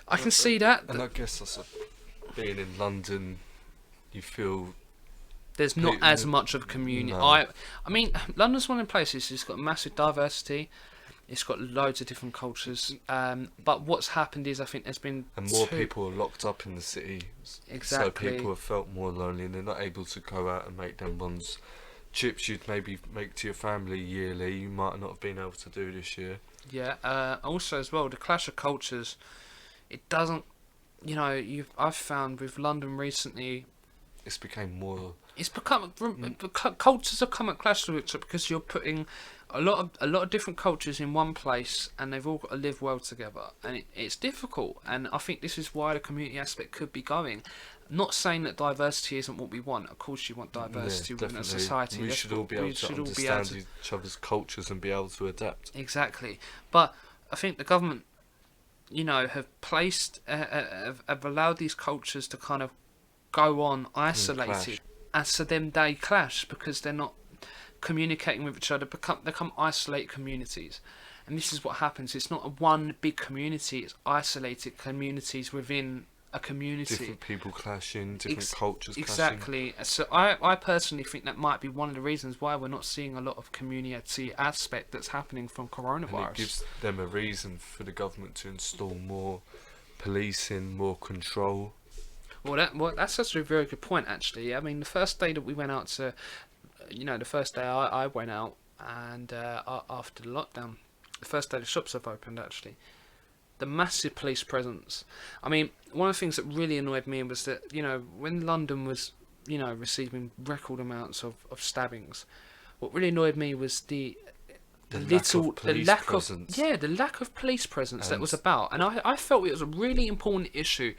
I can see that.
And I guess also being in London, you feel
there's not as much of a community.
No.
I mean, London's one of the places. It's got massive diversity. It's got loads of different cultures. But what's happened is, I think there's been
more people are locked up in the city.
Exactly.
So people have felt more lonely, and they're not able to go out and make them bonds. Trips you'd maybe make to your family yearly, you might not have been able to do this year.
Yeah. Also, as well, the clash of cultures. It doesn't. You know, I've found with London recently,
it's become more.
It's become cultures have come at clash with each other because you're putting a lot of different cultures in one place, and they've all got to live well together, and it's difficult. And I think this is why the community aspect could be going. Not saying that diversity isn't what we want. Of course, you want diversity within a society.
We should all be able to understand each other's cultures and be able to adapt.
Exactly, but I think the government, you know, have allowed these cultures to kind of go on isolated, and so then they clash because they're not communicating with each other, become isolated communities. And this is what happens. It's not a one big community, it's isolated communities within a community.
Different people clashing, different cultures clashing.
Exactly. So I personally think that might be one of the reasons why we're not seeing a lot of community aspect that's happening from coronavirus.
And it gives them a reason for the government to install more policing, more control.
Well, that's actually a very good point, actually. I mean, the first day that we went out to, the first day I went out, and after the lockdown, the first day the shops have opened, actually, the massive police presence. I mean, one of the things that really annoyed me was that, when London was, receiving record amounts of stabbings, what really annoyed me was the lack of police presence that was about. And I felt it was a really important issue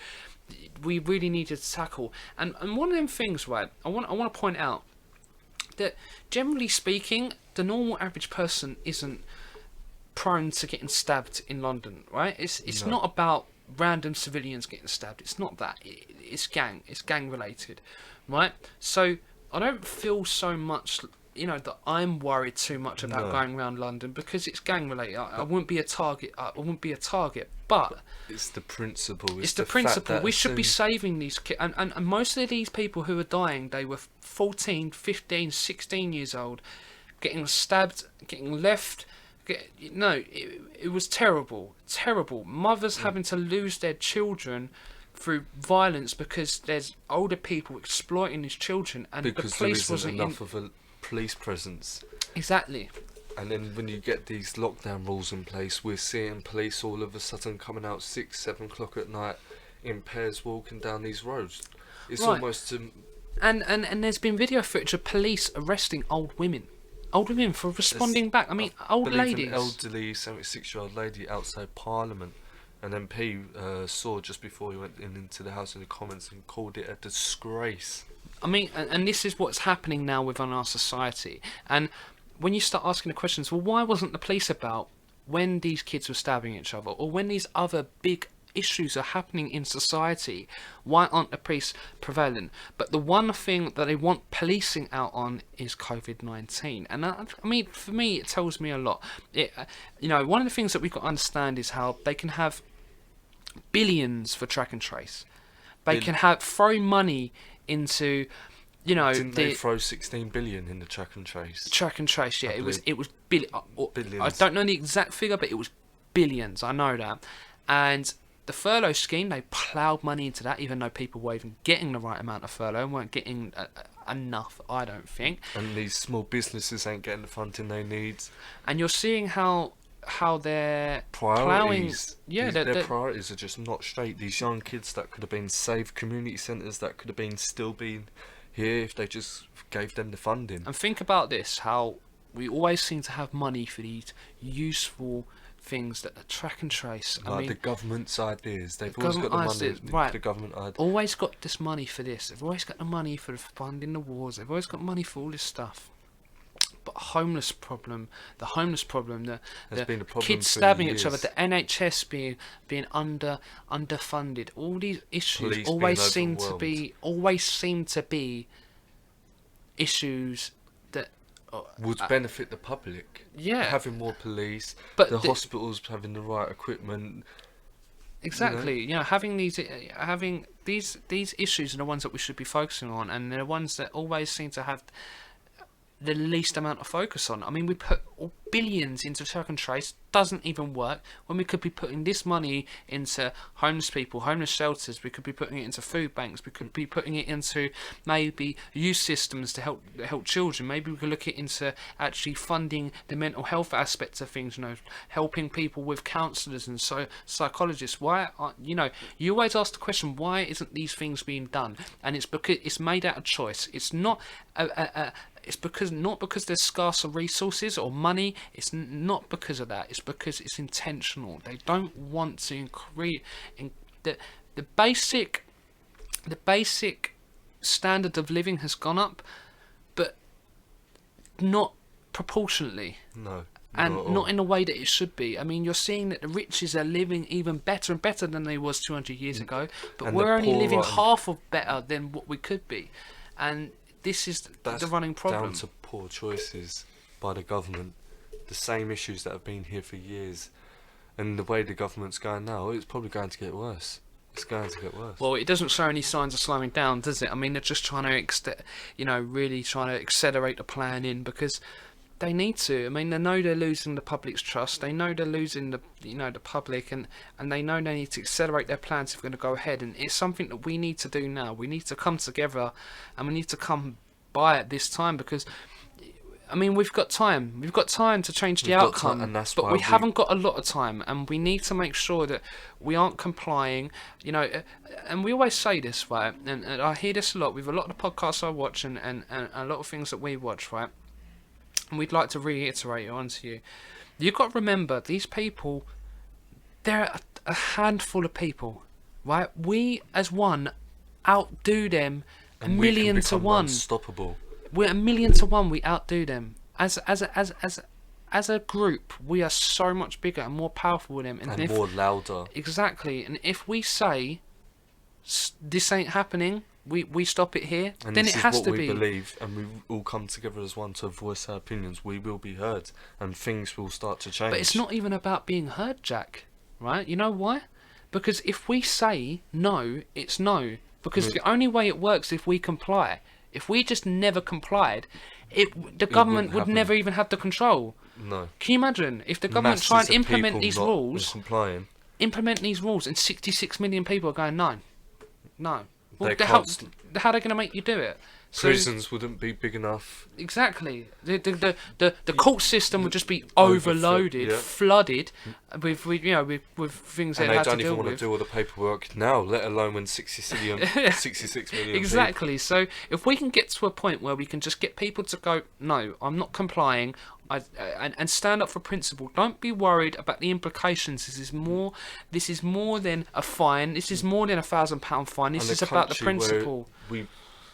we really needed to tackle. And one of them things, right, I want to point out that generally speaking, the normal average person isn't prone to getting stabbed in London, right? It's not about random civilians getting stabbed. It's not that. It's gang related, right? So I don't feel so much, that I'm worried too much about going around London because it's gang related. I wouldn't be a target. But
it's the principle.
It's the principle. We should be saving these kids. And most of these people who are dying, they were 14, 15, 16 years old, getting stabbed, getting left. It was terrible. Mothers having to lose their children through violence because there's older people exploiting these children, and
because
the police wasn't
enough of a police presence.
Exactly.
And then when you get these lockdown rules in place, we're seeing police all of a sudden coming out 6, 7 o'clock at night in pairs walking down these roads. It's
right.
Almost
and there's been video footage of police arresting old women for responding back. I mean, old ladies.
An elderly 76-year-old lady outside Parliament, an MP saw just before he went into the House in the Commons and called it a disgrace.
I mean, and this is what's happening now within our society. And when you start asking the questions, well, why wasn't the police about when these kids were stabbing each other, or when these other big issues are happening in society? Why aren't the police prevalent? But the one thing that they want policing out on is COVID-19. And I mean, for me, it tells me a lot. One of the things that we've got to understand is how they can have billions for track and trace. They can throw money into,
Didn't they throw 16 billion in the track and trace?
Track and trace, yeah. It was billions. I don't know the exact figure, but it was billions. I know that. And the furlough scheme, they ploughed money into that, even though people were even getting the right amount of furlough and weren't getting enough, I don't think.
And these small businesses ain't getting the funding they need.
And you're seeing how their
priorities,
their
priorities are just not straight. These young kids that could have been saved, community centres that could have been still been here if they just gave them the funding.
And think about this, how we always seem to have money for these useful things that are track and trace.
I mean, the government's ideas. They've always got the money.
Right.
The government ideas.
Always got this money for this. They've always got the money for funding the wars. They've always got money for all this stuff. But the homeless problem, the kids stabbing each other, the NHS being underfunded, all these issues always seem to be issues that
would benefit the public.
Yeah,
having more police,
but
the hospitals having the right equipment.
Exactly. Having these issues are the ones that we should be focusing on, and they're the ones that always seem to have the least amount of focus on. I mean, we put billions into track and trace, doesn't even work, when we could be putting this money into homeless people, homeless shelters. We could be putting it into food banks. We could be putting it into maybe youth systems to help children. Maybe we could look into actually funding the mental health aspects of things, helping people with counsellors and psychologists. Why you always ask the question, why isn't these things being done? And it's because it's made out of choice. It's not not because there's scarcer resources or money. It's not because of that. It's because it's intentional. They don't want to increase the basic standard of living has gone up, but not proportionately.
No.
And not in a way that it should be. I mean, you're seeing that the riches are living even better and better than they was 200 years ago, but we're only living half of better than what we could be. And this is the running problem.
Down to poor choices by the government. The same issues that have been here for years. And the way the government's going now, it's probably going to get worse. It's going to get worse.
Well, it doesn't show any signs of slowing down, does it? I mean, they're just trying to, really trying to accelerate the plan in, because they need to. I mean, they know they're losing the public's trust. They know they're losing the public, and they know they need to accelerate their plans if we're going to go ahead. And it's something that we need to do now. We need to come together, and we need to come by at this time, because I mean, we've got time. We've got time to change the outcome,
and that's
but
why
we haven't got a lot of time, and we need to make sure that we aren't complying. And we always say this, right? And I hear this a lot with a lot of the podcasts I watch, and a lot of things that we watch, right? And we'd like to reiterate it onto you. You've got to remember, these people, they're a handful of people, right? We, as one, outdo them a million to one.
Unstoppable.
We're a million to one. We outdo them as a group. We are so much bigger and more powerful than them,
and more louder.
Exactly. And if we say this ain't happening, we stop it here,
and
then it has to be.
This is what we believe, and we all come together as one to voice our opinions. We will be heard, and things will start to change.
But it's not even about being heard, Jack. Right? You know why? Because if we say no, it's no. Because the only way it works is if we comply. If we just never complied, the government would never even have the control.
No.
Can you imagine if the government try and implement these rules? Implement these rules, and 66 million people are going no. Well, how are they going to make you do it?
Prisons wouldn't be big enough.
Exactly. The court system would just be overloaded, flooded with things they have to deal with.
And they don't even want to do all the paperwork now, let alone when 66 million.
Exactly.
People.
So if we can get to a point where we can just get people to go, no, I'm not complying, and stand up for principle. Don't be worried about the implications. This is more than a fine. This is more than £1,000 fine. This is about the principle.
We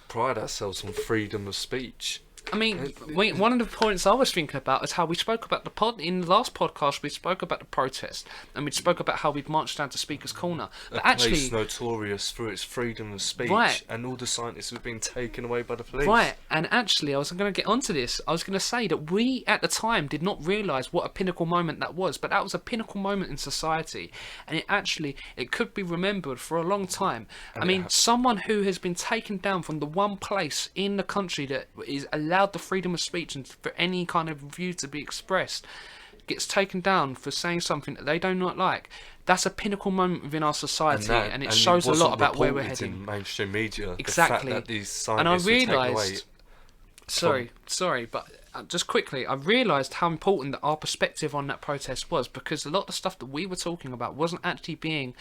pride ourselves on freedom of speech.
I mean, one of the points I was thinking about is how we spoke about in the last podcast. We spoke about the protest, and we spoke about how we'd marched down to Speaker's Corner. But
a place notorious for its freedom of speech, right, and all the scientists have been taken away by the police.
Right, and actually, I was going to get onto this. I was going to say that we, at the time, did not realise what a pinnacle moment that was, but that was a pinnacle moment in society, and it could be remembered for a long time. I mean, someone who has been taken down from the one place in the country that is allowed the freedom of speech and for any kind of view to be expressed gets taken down for saying something that they do not like. That's a pinnacle moment within our society, and it shows a lot about where we're heading.
In mainstream media,
exactly.
The fact that these scientists were taken away.
Sorry, but just quickly, I realised how important that our perspective on that protest was, because a lot of the stuff that we were talking about wasn't actually being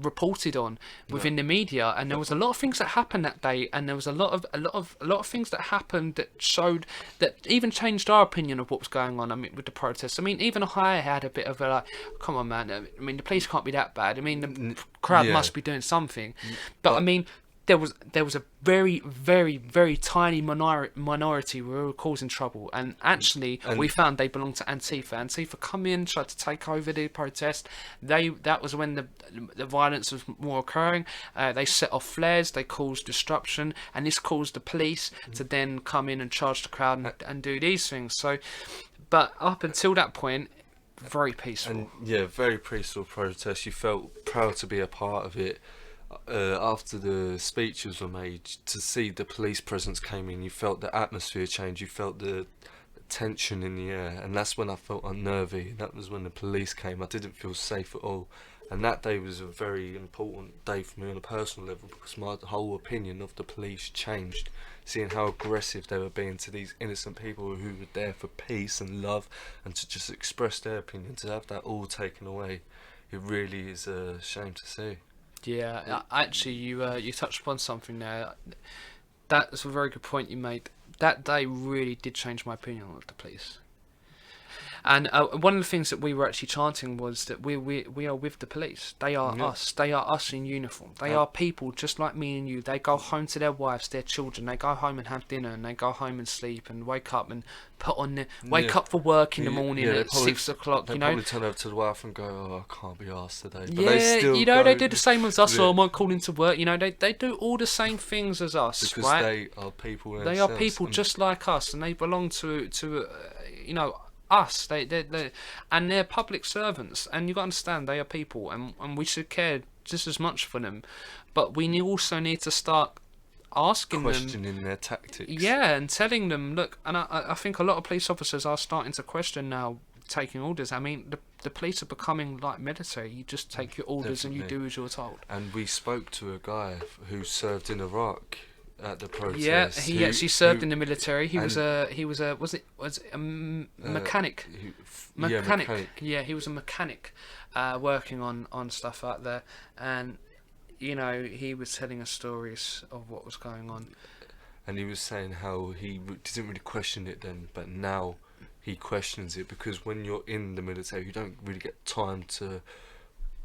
reported on within the media, and there was a lot of things that happened that day, and there was a lot of things that happened that showed that even changed our opinion of what was going on. I mean, with the protests, I mean, even I had a bit of a like, come on, man. I mean, the police can't be that bad. I mean, the crowd must be doing something. But I mean, there was a very, very, very tiny minority who were causing trouble, and actually we found they belonged to Antifa. Antifa come in, tried to take over the protest. That was when the violence was more occurring. They set off flares, they caused disruption, and this caused the police to then come in and charge the crowd and do these things. So, but up until that point, very peaceful.
And very peaceful protest. You felt proud to be a part of it. After the speeches were made, to see the police presence came in, you felt the atmosphere change, you felt the tension in the air, and that's when I felt unnervy. That was when the police came. I didn't feel safe at all, and that day was a very important day for me on a personal level, because my whole opinion of the police changed, seeing how aggressive they were being to these innocent people who were there for peace and love, and to just express their opinion, to have that all taken away, it really is a shame to see.
Yeah, actually, you touched upon something there. That's a very good point you made. That day really did change my opinion of the police. And one of the things that we were actually chanting was that we are with the police. They are us. They are us in uniform. They are people just like me and you. They go home to their wives, their children. They go home and have dinner, and they go home and sleep and wake up and wake up for work in the morning at 6 o'clock.
They probably turn over to the wife and go, "Oh, I can't be arsed today." But
yeah,
they still
they do the same as us.
Yeah.
Or I might call into work. They do all the same things as us,
because
right?
they are people.
They are people just like us, and they belong to us. They and they're public servants, and you got to understand they are people, and we should care just as much for them, but we also need to start questioning
their tactics.
Yeah, and telling them, look, and I think a lot of police officers are starting to question now taking orders. I mean, the police are becoming like military. You just take your orders and you do as you're told.
And we spoke to a guy who served in Iraq at the protest.
Yeah, he actually served in the military. He was a mechanic. Mechanic. Yeah, he was a mechanic, working on stuff out there, and he was telling us stories of what was going on.
And he was saying how he didn't really question it then, but now he questions it, because when you're in the military, you don't really get time to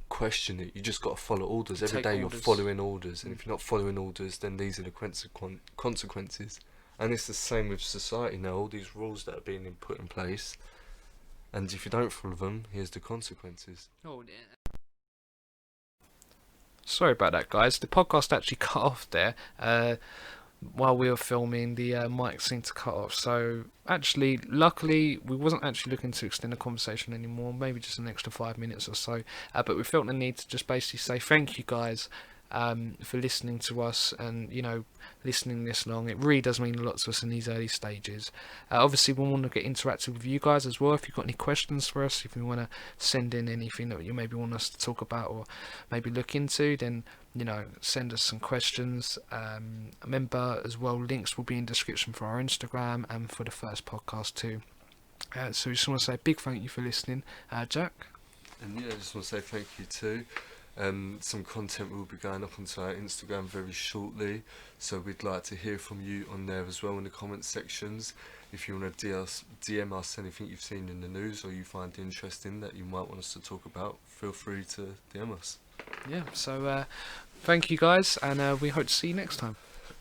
question it. You just got to follow orders. Every day you're following orders, and if you're not following orders, then these are the consequences. And it's the same with society now. All these rules that are being put in place, and if you don't follow them, here's the consequences.
Oh, yeah. Sorry about that, guys. The podcast actually cut off there. While we were filming, the mic seemed to cut off. So actually, luckily, we wasn't actually looking to extend the conversation anymore. Maybe just an extra 5 minutes or so. But we felt the need to just basically say thank you, guys, for listening to us and listening this long. It really does mean a lot to us in these early stages. Obviously, we want to get interactive with you guys as well. If you've got any questions for us, if you want to send in anything that you maybe want us to talk about or maybe look into, then send us some questions. Remember as well, links will be in description for our Instagram and for the first podcast too. So we just want to say a big thank you for listening, Jack.
And I just want to say thank you too. Some content will be going up onto our Instagram very shortly, so we'd like to hear from you on there as well in the comment sections. If you want to DM us anything you've seen in the news or you find interesting that you might want us to talk about, feel free to DM us.
Yeah, so thank you guys, and we hope to see you next time.